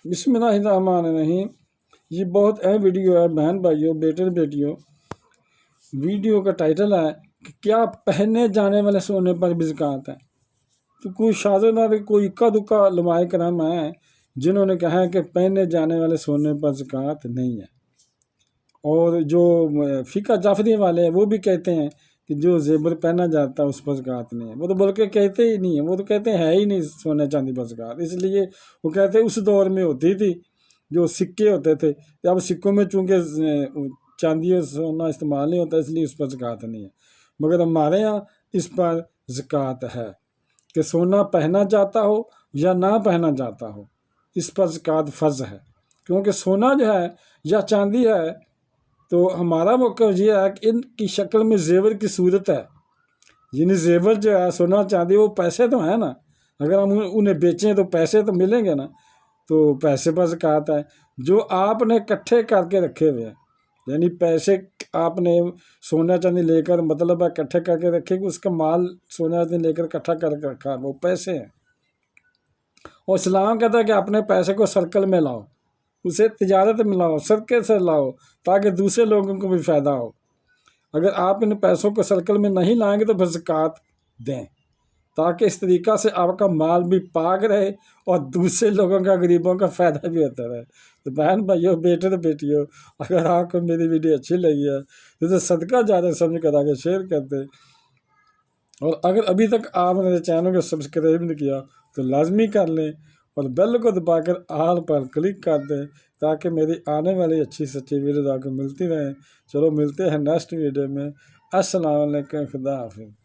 بسم اللہ الرحمن الرحیم۔ یہ بہت اہم ویڈیو ہے بہن بھائیوں، بیٹے بیٹیوں۔ ویڈیو کا ٹائٹل ہے کہ کیا پہنے جانے والے سونے پر بھی زکوٰۃ ہے؟ تو کوئی شاذ کوئی اکا دکا علماء کرام ہیں جنہوں نے کہا ہے کہ پہنے جانے والے سونے پر زکوٰۃ نہیں ہے، اور جو فقہ جعفری والے ہیں وہ بھی کہتے ہیں کہ جو زیور پہنا جاتا ہے اس پر زکوٰۃ نہیں ہے۔ وہ تو بلکہ کہتے ہی نہیں ہیں، وہ تو کہتے ہیں ہی نہیں سونے چاندی پر زکوٰۃ۔ اس لیے وہ کہتے ہیں اس دور میں ہوتی تھی جو سکے ہوتے تھے، اب سکوں میں چونکہ چاندی اور سونا استعمال نہیں ہوتا اس لیے اس پر زکوٰۃ نہیں ہے، مگر ہمارے ہاں اس پر زکوٰۃ ہے کہ سونا پہنا جاتا ہو یا نہ پہنا جاتا ہو، اس پر زکوٰۃ فرض ہے۔ کیونکہ سونا جو ہے یا چاندی ہے تو ہمارا موقف یہ ہے کہ ان کی شکل میں زیور کی صورت ہے، یعنی زیور جو ہے سونا چاندی وہ پیسے تو ہیں نا، اگر ہم انہیں بیچیں تو پیسے تو ملیں گے نا، تو پیسے پر زکوٰۃ ہے۔ جو آپ نے اکٹھے کر کے رکھے ہوئے ہیں، یعنی پیسے آپ نے سونا چاندی لے کر مطلب ہے اکٹھے کر کے رکھے کہ اس کا مال سونا چاندی لے کر اکٹھا کر کے رکھا، وہ پیسے ہیں۔ اور اسلام کہتا ہے کہ اپنے پیسے کو سرکل میں لاؤ، اسے تجارت میں لاؤ، صدقے سے لاؤ تاکہ دوسرے لوگوں کو بھی فائدہ ہو۔ اگر آپ ان پیسوں کو سرکل میں نہیں لائیں گے تو پھر زکوٰۃ دیں، تاکہ اس طریقہ سے آپ کا مال بھی پاک رہے اور دوسرے لوگوں کا، غریبوں کا فائدہ بھی ہوتا رہے۔ تو بہن بھائیوں، بیٹے بیٹیوں، اگر آپ کو میری ویڈیو اچھی لگی ہے تو اسے صدقہ جاریہ سمجھ کر آگے شیئر کر دیں، اور اگر ابھی تک آپ نے چینل کو سبسکرائب نہیں کیا تو لازمی کر لیں اور بیل کو دبا کر آل پر کلک کر دیں تاکہ میری آنے والی اچھی سچی ویڈیوز آپ کو ملتی رہیں۔ چلو ملتے ہیں نیکسٹ ویڈیو میں۔ السلام علیکم، خدا حافظ۔